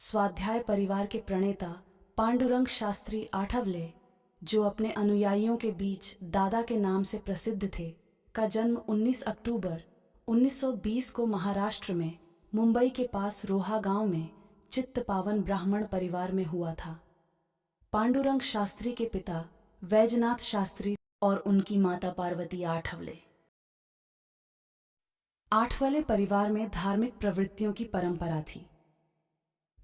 स्वाध्याय परिवार के प्रणेता पांडुरंग शास्त्री आठवले, जो अपने अनुयायियों के बीच दादा के नाम से प्रसिद्ध थे, का जन्म 19 अक्टूबर 1920 को महाराष्ट्र में मुंबई के पास रोहा गांव में चित्तपावन ब्राह्मण परिवार में हुआ था। पांडुरंग शास्त्री के पिता वैजनाथ शास्त्री और उनकी माता पार्वती आठवले। आठवले परिवार में धार्मिक प्रवृत्तियों की परंपरा थी।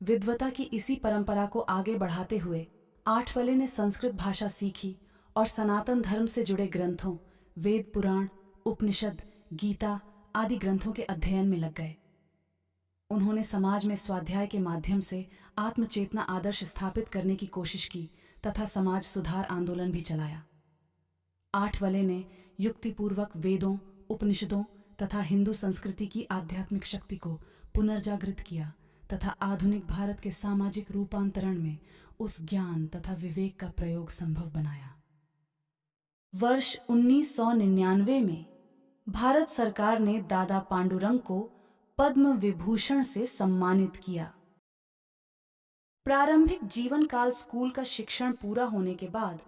विद्वता की इसी परंपरा को आगे बढ़ाते हुए आठवले ने संस्कृत भाषा सीखी और सनातन धर्म से जुड़े ग्रंथों, वेद पुराण, उपनिषद, गीता आदि ग्रंथों के अध्ययन में लग गए। उन्होंने समाज में स्वाध्याय के माध्यम से आत्मचेतना आदर्श स्थापित करने की कोशिश की तथा समाज सुधार आंदोलन भी चलाया। आठवले ने युक्तिपूर्वक वेदों, उपनिषदों तथा हिंदू संस्कृति की आध्यात्मिक शक्ति को पुनर्जागृत किया तथा आधुनिक भारत के सामाजिक रूपांतरण में उस ज्ञान तथा विवेक का प्रयोग संभव बनाया। वर्ष 1999 में भारत सरकार ने दादा पांडुरंग को पद्म विभूषण से सम्मानित किया। प्रारंभिक जीवन काल स्कूल का शिक्षण पूरा होने के बाद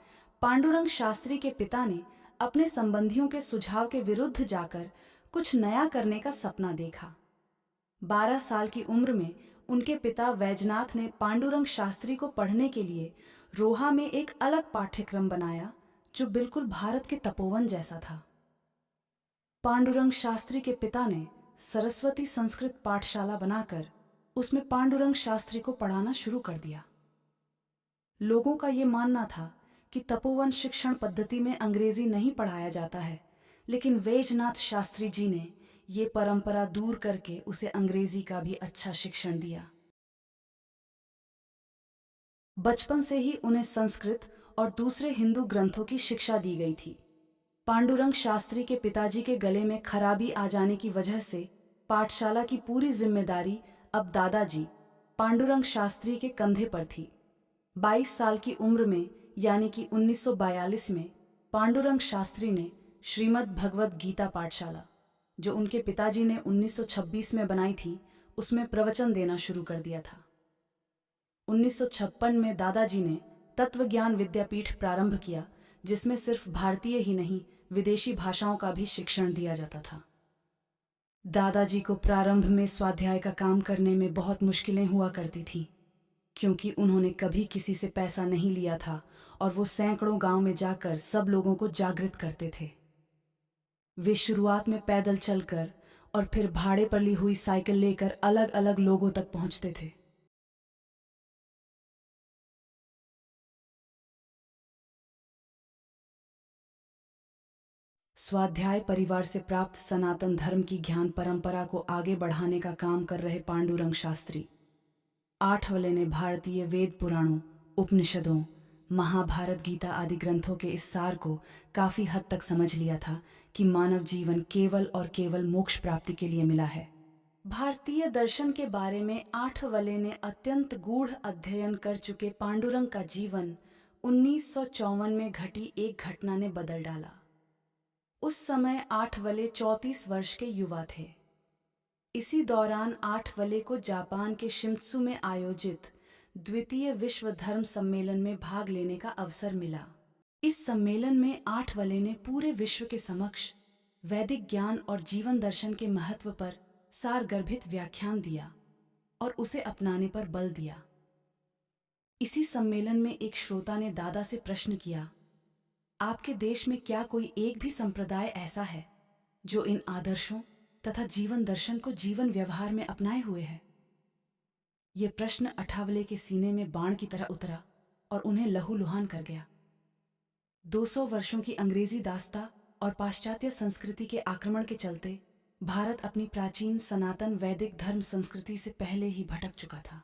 पांडुरंग शास्त्री के पिता ने अपने संबंधियों के सुझाव के विरुद्ध जाकर कुछ नया करने का सपना देखा। 12 साल की उम्र में उनके पिता वैजनाथ ने पांडुरंग शास्त्री को पढ़ने के लिए रोहा में एक अलग पाठ्यक्रम बनाया, जो बिल्कुल भारत के तपोवन जैसा था। पांडुरंग शास्त्री के पिता ने सरस्वती संस्कृत पाठशाला बनाकर उसमें पांडुरंग शास्त्री को पढ़ाना शुरू कर दिया। लोगों का ये मानना था कि तपोवन शिक्षण पद्धति में अंग्रेजी नहीं पढ़ाया जाता है, लेकिन वैजनाथ शास्त्री जी ने ये परंपरा दूर करके उसे अंग्रेजी का भी अच्छा शिक्षण दिया। बचपन से ही उन्हें संस्कृत और दूसरे हिंदू ग्रंथों की शिक्षा दी गई थी। पांडुरंग शास्त्री के पिताजी के गले में खराबी आ जाने की वजह से पाठशाला की पूरी जिम्मेदारी अब दादाजी पांडुरंग शास्त्री के कंधे पर थी। 22 साल की उम्र में यानी कि 1942 में पांडुरंग शास्त्री ने श्रीमद् भगवद गीता पाठशाला, जो उनके पिताजी ने 1926 में बनाई थी, उसमें प्रवचन देना शुरू कर दिया था। 1956 में दादाजी ने तत्वज्ञान विद्यापीठ प्रारंभ किया, जिसमें सिर्फ भारतीय ही नहीं विदेशी भाषाओं का भी शिक्षण दिया जाता था। दादाजी को प्रारंभ में स्वाध्याय का काम करने में बहुत मुश्किलें हुआ करती थीं, क्योंकि उन्होंने कभी किसी से पैसा नहीं लिया था और वो सैकड़ों गांव में जाकर सब लोगों को जागृत करते थे। वे शुरुआत में पैदल चलकर और फिर भाड़े पर ली हुई साइकिल लेकर अलग अलग लोगों तक पहुंचते थे। स्वाध्याय परिवार से प्राप्त सनातन धर्म की ज्ञान परंपरा को आगे बढ़ाने का काम कर रहे पांडुरंग शास्त्री आठवले ने भारतीय वेद पुराणों, उपनिषदों, महाभारत, गीता आदि ग्रंथों के इस सार को काफी हद तक समझ लिया था कि मानव जीवन केवल और केवल मोक्ष प्राप्ति के लिए मिला है। भारतीय दर्शन के बारे में आठवले ने अत्यंत गूढ़ अध्ययन कर चुके पांडुरंग का जीवन 1954 में घटी एक घटना ने बदल डाला। उस समय आठवले 34 वर्ष के युवा थे। इसी दौरान आठवले को जापान के शिम्त्सु में आयोजित द्वितीय विश्व धर्म सम्मेलन में भाग लेने का अवसर मिला। इस सम्मेलन में आठवले ने पूरे विश्व के समक्ष वैदिक ज्ञान और जीवन दर्शन के महत्व पर सारगर्भित व्याख्यान दिया और उसे अपनाने पर बल दिया। इसी सम्मेलन में एक श्रोता ने दादा से प्रश्न किया, आपके देश में क्या कोई एक भी संप्रदाय ऐसा है जो इन आदर्शों तथा जीवन दर्शन को जीवन व्यवहार में अपनाए हुए है? ये प्रश्न आठवले के सीने में बाण की तरह उतरा और उन्हें लहूलुहान कर गया। 200 वर्षों की अंग्रेजी दास्ता और पाश्चात्य संस्कृति के आक्रमण के चलते भारत अपनी प्राचीन सनातन वैदिक धर्म संस्कृति से पहले ही भटक चुका था।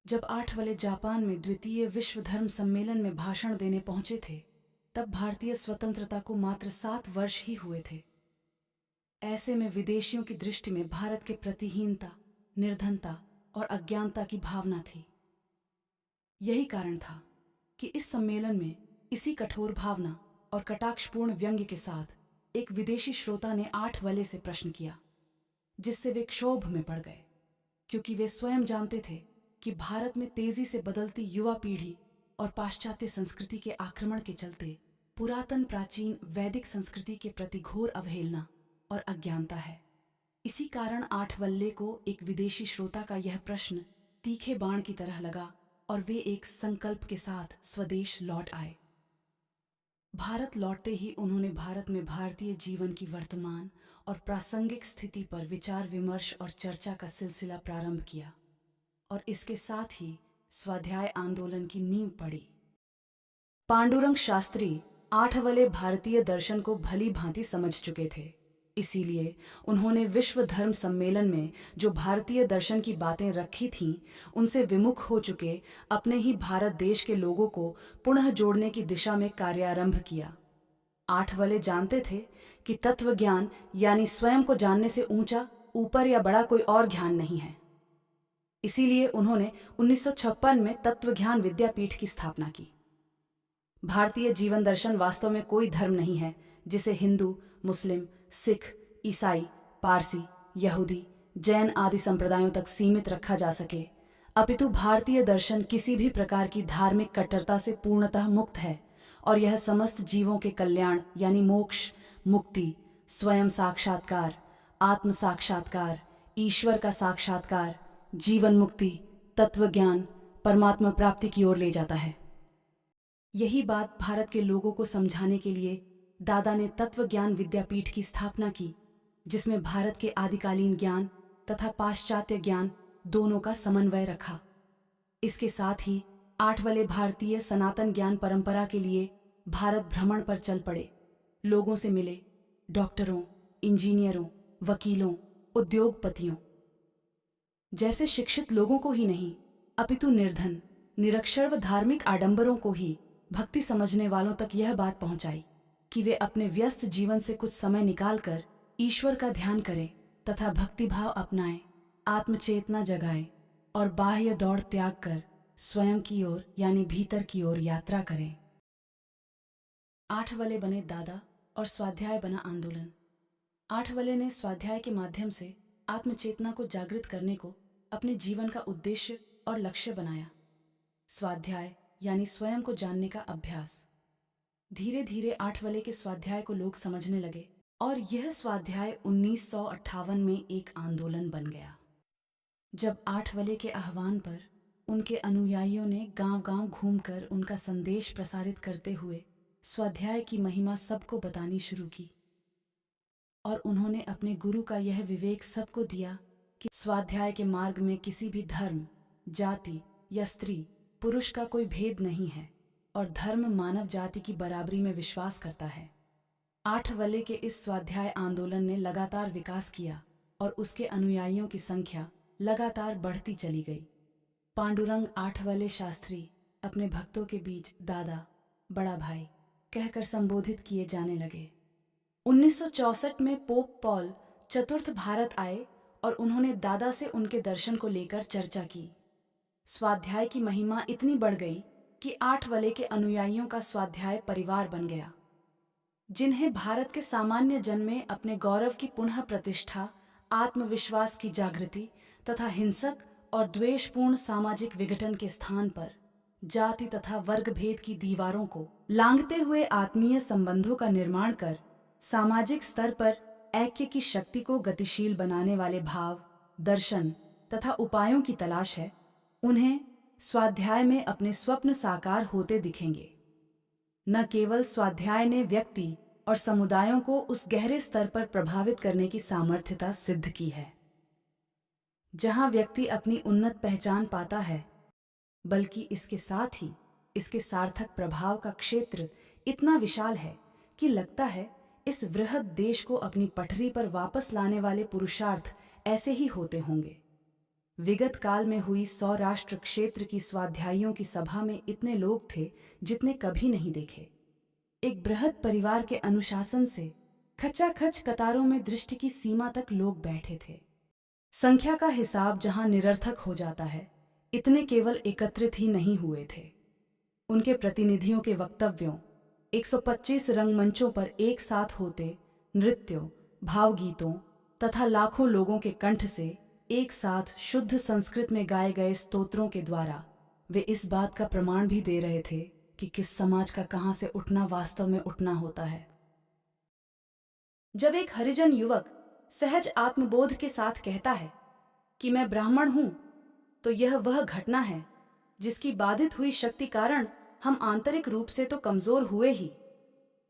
जब आठवले जापान में द्वितीय विश्व धर्म सम्मेलन में भाषण देने पहुंचे थे, तब भारतीय स्वतंत्रता को मात्र 7 वर्ष ही हुए थे। ऐसे में विदेशियों की दृष्टि में भारत के प्रति हीनता, निर्धनता और अज्ञानता की भावना थी। यही कारण था कि इस सम्मेलन में इसी कठोर भावना और कटाक्षपूर्ण व्यंग्य के साथ एक विदेशी श्रोता ने आठवले से प्रश्न किया, जिससे वे क्षोभ में पड़ गए, क्योंकि वे स्वयं जानते थे कि भारत में तेजी से बदलती युवा पीढ़ी और पाश्चात्य संस्कृति के आक्रमण के चलते पुरातन प्राचीन वैदिक संस्कृति के प्रति घोर अवहेलना और अज्ञानता है। इसी कारण आठवले को एक विदेशी श्रोता का यह प्रश्न तीखे बाण की तरह लगा और वे एक संकल्प के साथ स्वदेश लौट आए। भारत लौटते ही उन्होंने भारत में भारतीय जीवन की वर्तमान और प्रासंगिक स्थिति पर विचार विमर्श और चर्चा का सिलसिला प्रारंभ किया और इसके साथ ही स्वाध्याय आंदोलन की नींव पड़ी। पांडुरंग शास्त्री आठवले भारतीय दर्शन को भली भांति समझ चुके थे, इसीलिए उन्होंने विश्व धर्म सम्मेलन में जो भारतीय दर्शन की बातें रखी थीं, उनसे विमुख हो चुके अपने ही भारत देश के लोगों को पुनः जोड़ने की दिशा में कार्यारंभ किया। आठवले जानते थे कि तत्व ज्ञान यानी स्वयं को जानने से ऊंचा, ऊपर या बड़ा कोई और ज्ञान नहीं है। इसीलिए उन्होंने 1956 में तत्व ज्ञान विद्यापीठ की स्थापना की। भारतीय जीवन दर्शन वास्तव में कोई धर्म नहीं है जिसे हिंदू, मुस्लिम, सिख, ईसाई, पारसी, यहूदी, जैन आदि संप्रदायों तक सीमित रखा जा सके, अपितु भारतीय दर्शन किसी भी प्रकार की धार्मिक कट्टरता से पूर्णतः मुक्त है और यह समस्त जीवों के कल्याण यानी मोक्ष, मुक्ति, स्वयं साक्षात्कार, आत्म साक्षात्कार, ईश्वर का साक्षात्कार, जीवन मुक्ति, तत्व ज्ञान, परमात्मा प्राप्ति की ओर ले जाता है। यही बात भारत के लोगों को समझाने के लिए दादा ने तत्व ज्ञान विद्यापीठ की स्थापना की, जिसमें भारत के आदिकालीन ज्ञान तथा पाश्चात्य ज्ञान दोनों का समन्वय रखा। इसके साथ ही आठवले भारतीय सनातन ज्ञान परंपरा के लिए भारत भ्रमण पर चल पड़े, लोगों से मिले, डॉक्टरों, इंजीनियरों, वकीलों, उद्योगपतियों जैसे शिक्षित लोगों को ही नहीं, अपितु निर्धन, निरक्षर व धार्मिक आडंबरों को ही भक्ति समझने वालों तक यह बात पहुंचाई कि वे अपने व्यस्त जीवन से कुछ समय निकालकर ईश्वर का ध्यान करें तथा भक्तिभाव अपनाएं, आत्मचेतना जगाएं और बाह्य दौड़ त्याग कर स्वयं की ओर यानी भीतर की ओर यात्रा करें। आठवले बने दादा और स्वाध्याय बना आंदोलन। आठवले ने स्वाध्याय के माध्यम से आत्मचेतना को जागृत करने को अपने जीवन का उद्देश्य और लक्ष्य बनाया। स्वाध्याय यानी स्वयं को जानने का अभ्यास। धीरे धीरे आठवले के स्वाध्याय को लोग समझने लगे और यह स्वाध्याय 1958 में एक आंदोलन बन गया, जब आठवले के आह्वान पर उनके अनुयायियों ने गांव-गांव घूमकर उनका संदेश प्रसारित करते हुए स्वाध्याय की महिमा सबको बतानी शुरू की। और उन्होंने अपने गुरु का यह विवेक सबको दिया कि स्वाध्याय के मार्ग में किसी भी धर्म, जाति या स्त्री, पुरुष का कोई भेद नहीं है और धर्म मानव जाति की बराबरी में विश्वास करता है। आठवले के इस स्वाध्याय आंदोलन ने लगातार विकास किया और उसके अनुयायियों की संख्या लगातार बढ़ती चली गई। पांडुरंग आठवले शास्त्री अपने भक्तों के बीच दादा, बड़ा भाई कहकर संबोधित किए जाने लगे। 1964 में पोप पॉल चतुर्थ भारत आए और उन्होंने दादा से उनके दर्शन को लेकर चर्चा की। स्वाध्याय की महिमा इतनी बढ़ गई कि आठवले के अनुयायियों का स्वाध्याय परिवार बन गया, जिन्हें भारत के सामान्य जन में अपने गौरव की पुनः प्रतिष्ठा, आत्मविश्वास की जागृति तथा हिंसक और द्वेषपूर्ण सामाजिक विघटन के स्थान पर जाति तथा वर्ग भेद की दीवारों को लांघते हुए आत्मीय संबंधों का निर्माण कर सामाजिक स्तर पर ऐक्य की शक्ति को गतिशील बनाने वाले भाव, दर्शन तथा उपायों की तलाश है, उन्हें स्वाध्याय में अपने स्वप्न साकार होते दिखेंगे। न केवल स्वाध्याय ने व्यक्ति और समुदायों को उस गहरे स्तर पर प्रभावित करने की सामर्थ्यता सिद्ध की है जहां व्यक्ति अपनी उन्नत पहचान पाता है, बल्कि इसके साथ ही इसके सार्थक प्रभाव का क्षेत्र इतना विशाल है कि लगता है इस वृहद देश को अपनी पटरी पर वापस लाने वाले पुरुषार्थ ऐसे ही होते होंगे। विगत काल में हुई सौराष्ट्र क्षेत्र की स्वाध्यायियों की सभा में इतने लोग थे जितने कभी नहीं देखे। एक बृहद परिवार के अनुशासन से खचाखच कतारों में दृष्टि की सीमा तक लोग बैठे थे। संख्या का हिसाब जहां निरर्थक हो जाता है, इतने केवल एकत्रित ही नहीं हुए थे। उनके प्रतिनिधियों के वक्तव्यों, 125 रंगमंचों पर एक साथ होते नृत्यों, भावगीतों तथा लाखों लोगों के कंठ से एक साथ शुद्ध संस्कृत में गाए गए स्तोत्रों के द्वारा वे इस बात का प्रमाण भी दे रहे थे कि किस समाज का कहाँ से उठना वास्तव में उठना होता है। जब एक हरिजन युवक सहज आत्मबोध के साथ कहता है कि मैं ब्राह्मण हूं, तो यह वह घटना है जिसकी बाधित हुई शक्ति कारण हम आंतरिक रूप से तो कमजोर हुए ही,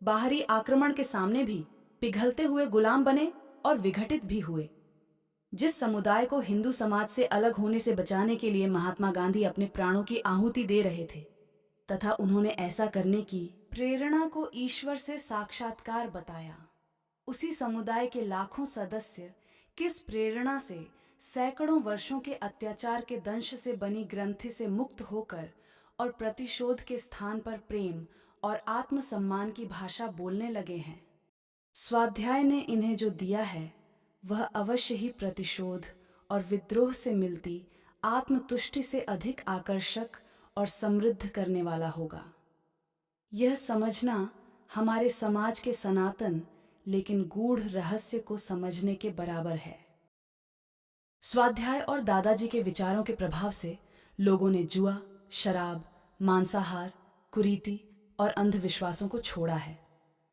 बाहरी आक्रमण के सामने भी पिघलते हुए गुलाम बने और विघटित भी हुए। जिस समुदाय को हिंदू समाज से अलग होने से बचाने के लिए महात्मा गांधी अपने प्राणों की आहुति दे रहे थे तथा उन्होंने ऐसा करने की प्रेरणा को ईश्वर से साक्षात्कार बताया, उसी समुदाय के लाखों सदस्य किस प्रेरणा से सैकड़ों वर्षों के अत्याचार के दंश से बनी ग्रंथि से मुक्त होकर और प्रतिशोध के स्थान पर प्रेम और आत्मसम्मान की भाषा बोलने लगे हैं। स्वाध्याय ने इन्हें जो दिया है वह अवश्य ही प्रतिशोध और विद्रोह से मिलती आत्मतुष्टि से अधिक आकर्षक और समृद्ध करने वाला होगा। यह समझना हमारे समाज के सनातन लेकिन गूढ़ रहस्य को समझने के बराबर है। स्वाध्याय और दादाजी के विचारों के प्रभाव से लोगों ने जुआ, शराब, मांसाहार, कुरीति और अंधविश्वासों को छोड़ा है।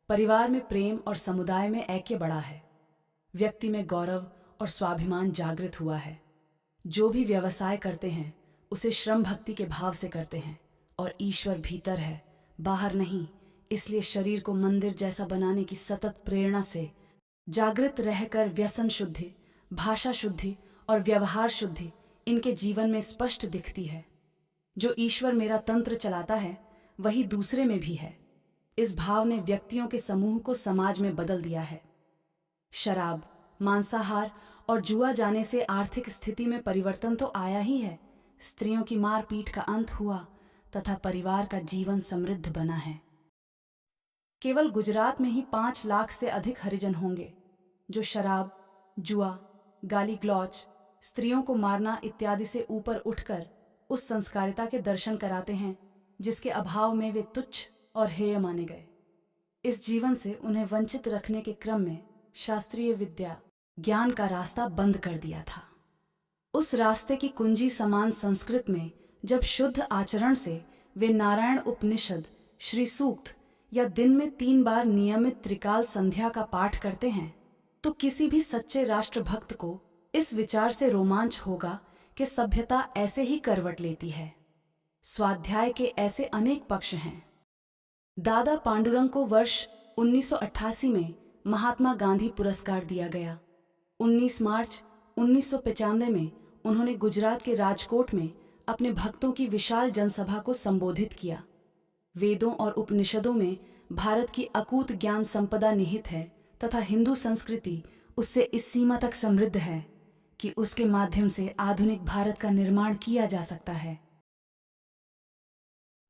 परिवार में प्रेम और समुदाय में ऐक्य बढ़ा है। व्यक्ति में गौरव और स्वाभिमान जागृत हुआ है। जो भी व्यवसाय करते हैं उसे श्रम भक्ति के भाव से करते हैं और ईश्वर भीतर है, बाहर नहीं। इसलिए शरीर को मंदिर जैसा बनाने की सतत प्रेरणा से जागृत रहकर व्यसन शुद्धि, भाषा शुद्धि और व्यवहार शुद्धि इनके जीवन में स्पष्ट दिखती है। जो ईश्वर मेरा तंत्र चलाता है वही दूसरे में भी है। इस भाव ने व्यक्तियों के समूह को समाज में बदल दिया है। शराब, मांसाहार और जुआ जाने से आर्थिक स्थिति में परिवर्तन तो आया ही है, स्त्रियों की मारपीट का अंत हुआ तथा परिवार का जीवन समृद्ध बना है। केवल गुजरात में ही 5 लाख से अधिक हरिजन होंगे जो शराब, जुआ, गाली गलौच, स्त्रियों को मारना इत्यादि से ऊपर उठकर उस संस्कारिता के दर्शन कराते हैं जिसके अभाव में वे तुच्छ और हेय माने गए। इस जीवन से उन्हें वंचित रखने के क्रम में शास्त्रीय विद्या, ज्ञान का रास्ता बंद कर दिया था। उस रास्ते की कुंजी समान संस्कृत में जब शुद्ध आचरण से वे नारायण उपनिषद, श्री सूक्त या दिन में 3 बार नियमित त्रिकाल संध्या का पाठ करते हैं तो किसी भी सच्चे राष्ट्रभक्त को इस विचार से रोमांच होगा कि सभ्यता ऐसे ही करवट लेती है। स्वाध्याय के ऐसे अनेक पक्ष हैं। दादा पांडुरंग को वर्ष 1988 में महात्मा गांधी पुरस्कार दिया गया। 19 मार्च 1995 में उन्होंने गुजरात के राजकोट में अपने भक्तों की विशाल जनसभा को संबोधित किया। वेदों और उपनिषदों में भारत की अकूत ज्ञान संपदा निहित है तथा हिंदू संस्कृति उससे इस सीमा तक समृद्ध है कि उसके माध्यम से आधुनिक भारत का निर्माण किया जा सकता है।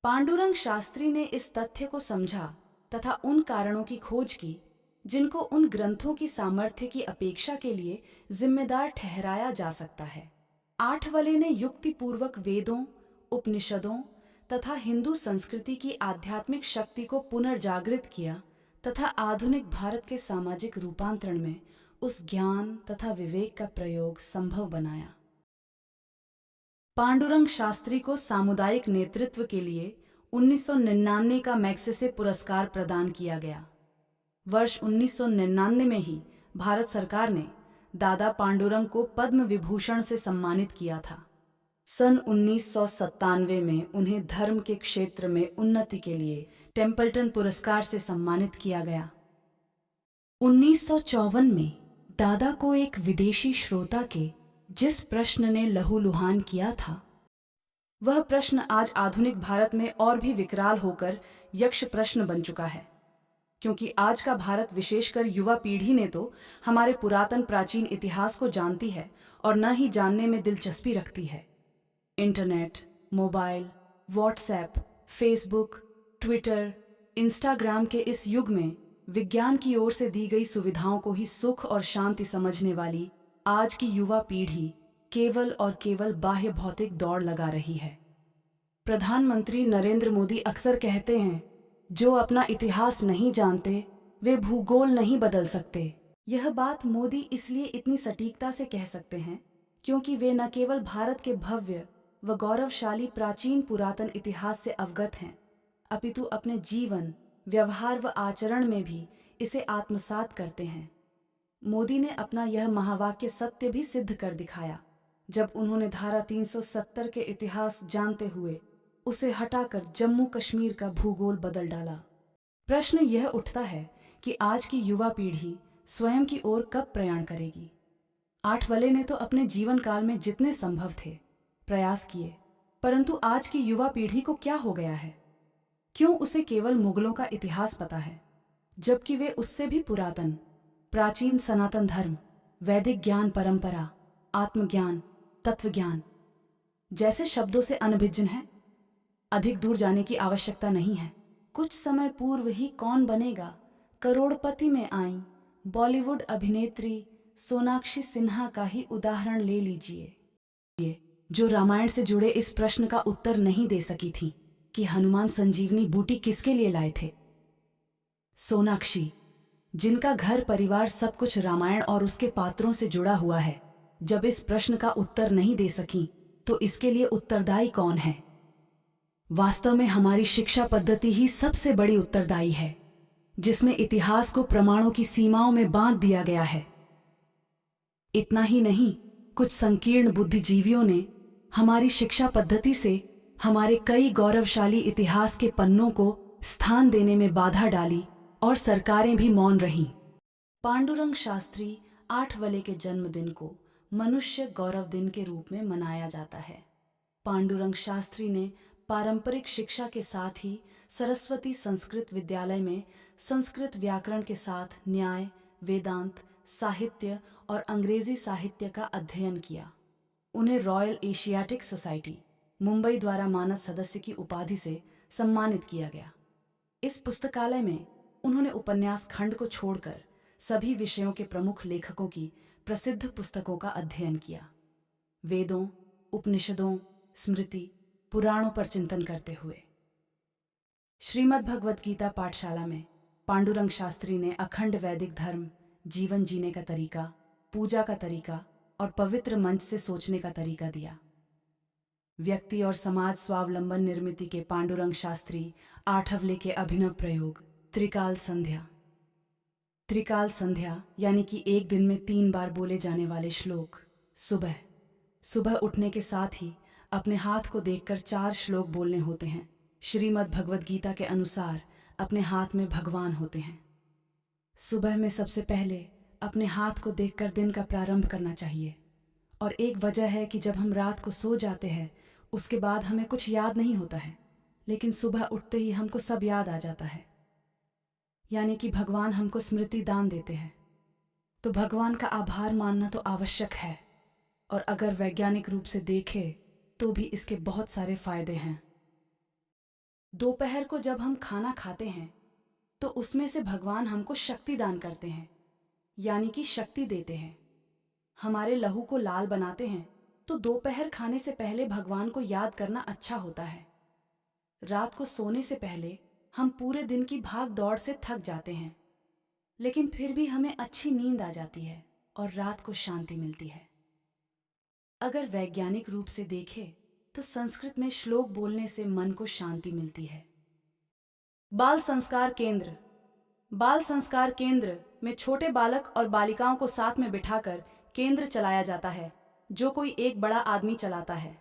पांडुरंग शास्त्री ने इस तथ्य को समझा तथा उन कारणों की खोज की जिनको उन ग्रंथों की सामर्थ्य की अपेक्षा के लिए जिम्मेदार ठहराया जा सकता है। आठवले ने युक्तिपूर्वक वेदों, उपनिषदों तथा हिंदू संस्कृति की आध्यात्मिक शक्ति को पुनर्जागृत किया तथा आधुनिक भारत के सामाजिक रूपांतरण में उस ज्ञान तथा विवेक का प्रयोग संभव बनाया। पांडुरंग शास्त्री को सामुदायिक नेतृत्व के लिए 1999 का मैग्सेसे पुरस्कार प्रदान किया गया। वर्ष 1999 में ही भारत सरकार ने दादा पांडुरंग को पद्म विभूषण से सम्मानित किया था। सन 1997 में उन्हें धर्म के क्षेत्र में उन्नति के लिए टेम्पल्टन पुरस्कार से सम्मानित किया गया। 1954 में दादा को एक विदेशी श्रोता के जिस प्रश्न ने लहूलुहान किया था, वह प्रश्न आज आधुनिक भारत में और भी विकराल होकर यक्ष प्रश्न बन चुका है, क्योंकि आज का भारत विशेषकर युवा पीढ़ी ने तो हमारे पुरातन प्राचीन इतिहास को जानती है और न ही जानने में दिलचस्पी रखती है। Internet, mobile, WhatsApp, Facebook, Twitter, Instagram के इस युग में विज्ञान की ओर से दी गई सुविधाओं को ही सुख और शांति समझने वाली आज की युवा पीढ़ी केवल और केवल बाह्य भौतिक दौड़ लगा रही है। प्रधानमंत्री नरेंद्र मोदी अक्सर कहते हैं, जो अपना इतिहास नहीं जानते वे भूगोल नहीं बदल सकते। यह बात मोदी इसलिए इतनी सटीकता से कह सकते हैं क्योंकि वे न केवल भारत के भव्य व गौरवशाली प्राचीन पुरातन इतिहास से अवगत हैं, अपितु अपने जीवन, व्यवहार व आचरण में भी इसे आत्मसात करते हैं। मोदी ने अपना यह महावाक्य सत्य भी सिद्ध कर दिखाया जब उन्होंने धारा 370 के इतिहास जानते हुए उसे हटाकर जम्मू कश्मीर का भूगोल बदल डाला। प्रश्न यह उठता है कि आज की युवा पीढ़ी स्वयं की ओर कब प्रयाण करेगी। आठवले ने तो अपने जीवन काल में जितने संभव थे प्रयास किए, परंतु आज की युवा पीढ़ी को क्या हो गया है? क्यों उसे केवल मुगलों का इतिहास पता है, जबकि वे उससे भी पुरातन, प्राचीन सनातन धर्म, वैदिक ज्ञान परंपरा, आत्मज्ञान, तत्वज्ञान जैसे शब्दों से अनभिज्ञ हैं? अधिक दूर जाने की आवश्यकता नहीं है। कुछ समय पूर्व ही कौन बनेगा करोड़पति में आई बॉलीवुड अभिनेत्री सोनाक्षी सिन्हा का ही उदाहरण ले लीजिए, जो रामायण से जुड़े इस प्रश्न का उत्तर नहीं दे सकी थी कि हनुमान संजीवनी बूटी किसके लिए लाए थे। सोनाक्षी, जिनका घर परिवार सब कुछ रामायण और उसके पात्रों से जुड़ा हुआ है, जब इस प्रश्न का उत्तर नहीं दे सकी तो इसके लिए उत्तरदायी कौन है? वास्तव में हमारी शिक्षा पद्धति ही सबसे बड़ी उत्तरदायी है, जिसमें इतिहास को प्रमाणों की सीमाओं में बांध दिया गया है। इतना ही नहीं, कुछ संकीर्ण बुद्धिजीवियों ने हमारी शिक्षा पद्धति से हमारे कई गौरवशाली इतिहास के पन्नों को स्थान देने में बाधा डाली और सरकारें भी मौन रहीं। पांडुरंग शास्त्री आठवले के जन्मदिन को मनुष्य गौरव दिन के रूप में मनाया जाता है। पांडुरंग शास्त्री ने पारंपरिक शिक्षा के साथ ही सरस्वती संस्कृत विद्यालय में संस्कृत व्याकरण के साथ न्याय, वेदांत, साहित्य और अंग्रेजी साहित्य का अध्ययन किया। उन्हें रॉयल एशियाटिक सोसाइटी, मुंबई द्वारा मानद सदस्य की उपाधि से सम्मानित किया गया। इस पुस्तकालय में उन्होंने उपन्यास खंड को छोड़कर सभी विषयों के प्रमुख लेखकों की प्रसिद्ध पुस्तकों का अध्ययन किया। वेदों, उपनिषदों, स्मृति, पुराणों पर चिंतन करते हुए श्रीमद् भगवद गीता पाठशाला में पांडुरंग शास्त्री ने अखंड वैदिक धर्म, जीवन जीने का तरीका, पूजा का तरीका और पवित्र मंच से सोचने का तरीका दिया। व्यक्ति और समाज स्वावलंबन निर्मिति के पांडुरंग शास्त्री आठवले के अभिनव प्रयोग त्रिकाल संध्या। त्रिकाल संध्या यानी कि एक दिन में 3 बार बोले जाने वाले श्लोक। सुबह उठने के साथ ही अपने हाथ को देखकर 4 श्लोक बोलने होते हैं। श्रीमद् भगवद गीता के अनुसार अपने हाथ में भगवान होते हैं। सुबह में सबसे पहले अपने हाथ को देखकर दिन का प्रारंभ करना चाहिए। और एक वजह है कि जब हम रात को सो जाते हैं उसके बाद हमें कुछ याद नहीं होता है, लेकिन सुबह उठते ही हमको सब याद आ जाता है, यानी कि भगवान हमको स्मृति दान देते हैं। तो भगवान का आभार मानना तो आवश्यक है, और अगर वैज्ञानिक रूप से देखें तो भी इसके बहुत सारे फायदे हैं। दोपहर को जब हम खाना खाते हैं तो उसमें से भगवान हमको शक्ति दान करते हैं, यानी कि शक्ति देते हैं। हमारे लहू को लाल बनाते हैं, तो दोपहर खाने से पहले भगवान को याद करना अच्छा होता है। रात को सोने से पहले हम पूरे दिन की भाग दौड़ से थक जाते हैं, लेकिन फिर भी हमें अच्छी नींद आ जाती है और रात को शांति मिलती है। अगर वैज्ञानिक रूप से देखें तो संस्कृत में श्लोक बोलने से मन को शांति मिलती है। बाल संस्कार केंद्र। बाल संस्कार केंद्र में छोटे बालक और बालिकाओं को साथ में बिठाकर केंद्र चलाया जाता है, जो कोई एक बड़ा आदमी चलाता है,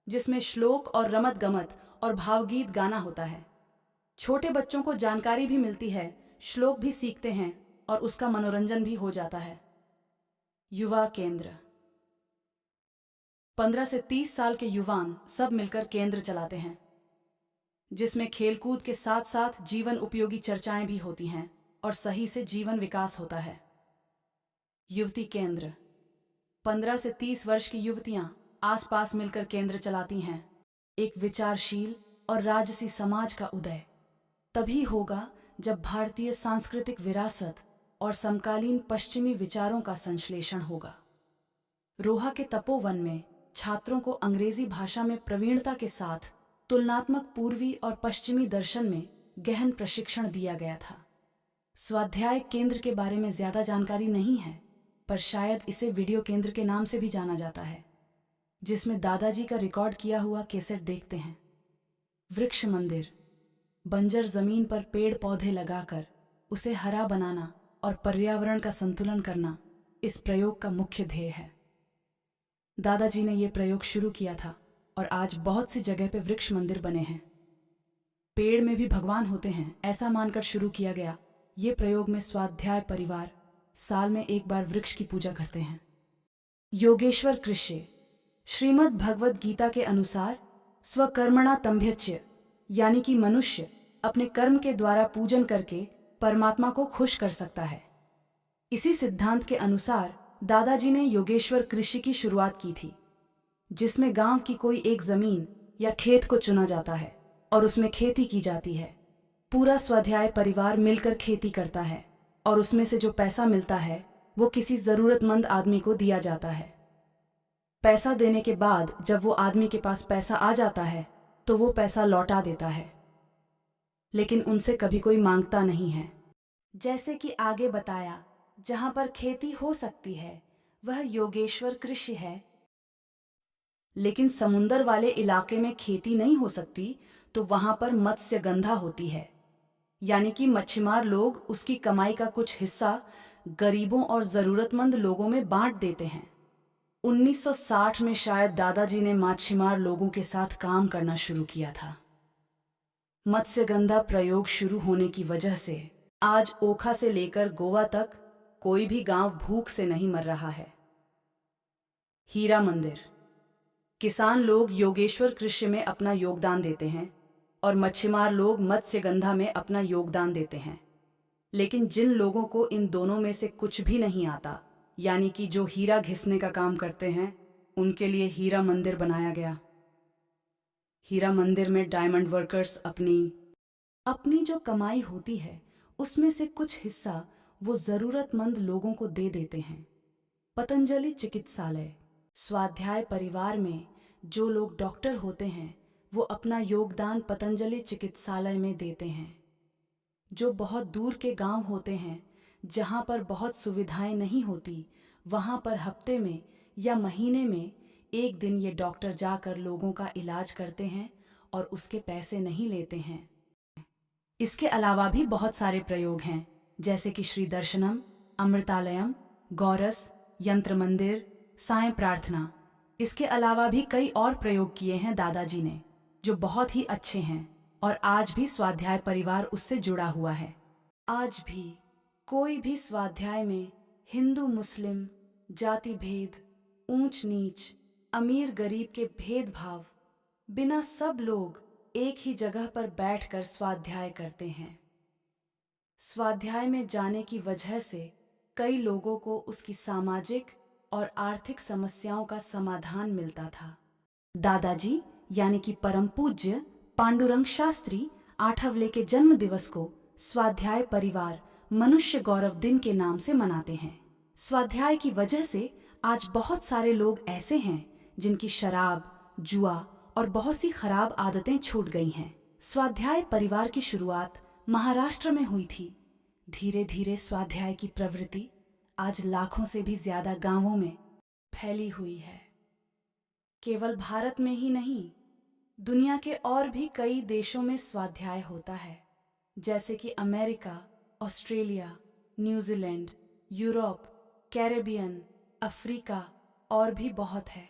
जिसमें श्लोक और रमत गमत और भावगीत गाना होता है। छोटे बच्चों को जानकारी भी मिलती है, श्लोक भी सीखते हैं और उसका मनोरंजन भी हो जाता है। युवा केंद्र। 15 से 30 साल के युवान सब मिलकर केंद्र चलाते हैं, जिसमें खेलकूद के साथ साथ जीवन उपयोगी चर्चाएं भी होती हैं और सही से जीवन विकास होता है। युवती केंद्र। 15 से 30 वर्ष की युवतियां आसपास मिलकर केंद्र चलाती हैं। एक विचारशील और राजसी समाज का उदय तभी होगा जब भारतीय सांस्कृतिक विरासत और समकालीन पश्चिमी विचारों का संश्लेषण होगा। रोहा के तपोवन में छात्रों को अंग्रेजी भाषा में प्रवीणता के साथ तुलनात्मक पूर्वी और पश्चिमी दर्शन में गहन प्रशिक्षण दिया गया था। स्वाध्याय केंद्र के बारे में ज्यादा जानकारी नहीं है, पर शायद इसे वीडियो केंद्र के नाम से भी जाना जाता है, जिसमें दादाजी का रिकॉर्ड किया हुआ कैसेट देखते हैं। वृक्ष मंदिर, बंजर जमीन पर पेड़ पौधे लगाकर उसे हरा बनाना और पर्यावरण का संतुलन करना इस प्रयोग का मुख्य ध्येय है। दादाजी ने यह प्रयोग शुरू किया था और आज बहुत सी जगह पे वृक्ष मंदिर बने हैं। पेड़ में भी भगवान होते हैं, ऐसा मानकर शुरू किया गया ये प्रयोग में स्वाध्याय परिवार साल में एक बार वृक्ष की पूजा करते हैं। योगेश्वर कृष्य, श्रीमद् भगवद गीता के अनुसार स्वकर्मणा तंभ्यच्य, यानी कि मनुष्य अपने कर्म के द्वारा पूजन करके परमात्मा को खुश कर सकता है। इसी सिद्धांत के अनुसार दादाजी ने योगेश्वर कृषि की शुरुआत की थी, जिसमें गांव की कोई एक जमीन या खेत को चुना जाता है और उसमें खेती की जाती है। पूरा स्वाध्याय परिवार मिलकर खेती करता है और उसमें से जो पैसा मिलता है वो किसी जरूरतमंद आदमी को दिया जाता है। पैसा देने के बाद जब वो आदमी के पास पैसा आ जाता है तो वो पैसा लौटा देता है, लेकिन उनसे कभी कोई मांगता नहीं है। जैसे कि आगे बताया, जहां पर खेती हो सकती है वह योगेश्वर कृषि है, लेकिन समुंदर वाले इलाके में खेती नहीं हो सकती तो वहां पर मत्स्य गंधा होती है, यानी कि मच्छीमार लोग उसकी कमाई का कुछ हिस्सा गरीबों और जरूरतमंद लोगों में बांट देते हैं। 1960 में शायद दादाजी ने मच्छीमार लोगों के साथ काम करना शुरू किया था। मत्स्यगंधा प्रयोग शुरू होने की वजह से आज ओखा से लेकर गोवा तक कोई भी गांव भूख से नहीं मर रहा है। हीरा मंदिर, किसान लोग योगेश्वर कृषि में अपना योगदान देते हैं और मच्छीमार लोग मत्स्यगंधा में अपना योगदान देते हैं, लेकिन जिन लोगों को इन दोनों में से कुछ भी नहीं आता, यानी कि जो हीरा घिसने का काम करते हैं, उनके लिए हीरा मंदिर बनाया गया। हीरा मंदिर में डायमंड वर्कर्स अपनी जो कमाई होती है उसमें से कुछ हिस्सा वो जरूरतमंद लोगों को दे देते हैं। पतंजलि चिकित्सालय, स्वाध्याय परिवार में जो लोग डॉक्टर होते हैं वो अपना योगदान पतंजलि चिकित्सालय में देते हैं। जो बहुत दूर के गांव होते हैं जहां पर बहुत सुविधाएं नहीं होती, वहां पर हफ्ते में या महीने में एक दिन ये डॉक्टर जाकर लोगों का इलाज करते हैं और उसके पैसे नहीं लेते हैं। इसके अलावा भी बहुत सारे प्रयोग हैं, जैसे कि श्री दर्शनम, अमृतालयम, गौरस, यंत्र मंदिर, सायं प्रार्थना। इसके अलावा भी कई और प्रयोग किए हैं दादाजी ने जो बहुत ही अच्छे हैं और आज भी स्वाध्याय परिवार उससे जुड़ा हुआ है। आज भी कोई भी स्वाध्याय में हिंदू मुस्लिम, जाति भेद, ऊंच नीच, अमीर गरीब के भेदभाव बिना सब लोग एक ही जगह पर बैठकर स्वाध्याय करते हैं। स्वाध्याय में जाने की वजह से कई लोगों को उसकी सामाजिक और आर्थिक समस्याओं का समाधान मिलता था। दादाजी यानी कि परम पूज्य पांडुरंग शास्त्री आठवले के जन्म दिवस को स्वाध्याय परिवार मनुष्य गौरव दिन के नाम से मनाते हैं। स्वाध्याय की वजह से आज बहुत सारे लोग ऐसे हैं जिनकी शराब, जुआ और बहुत सी खराब आदतें छूट गई हैं। स्वाध्याय परिवार की शुरुआत महाराष्ट्र में हुई थी। धीरे धीरे स्वाध्याय की प्रवृत्ति आज लाखों से भी ज्यादा गांवों में फैली हुई है। केवल भारत में ही नहीं, दुनिया के और भी कई देशों में स्वाध्याय होता है, जैसे कि America, Australia, New Zealand, Europe, Caribbean, Africa और भी बहुत है।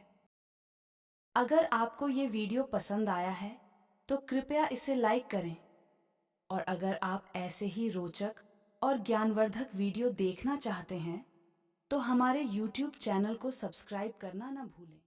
अगर आपको ये वीडियो पसंद आया है तो कृपया इसे लाइक करें, और अगर आप ऐसे ही रोचक और ज्ञानवर्धक वीडियो देखना चाहते हैं तो हमारे YouTube चैनल को सब्सक्राइब करना न भूलें।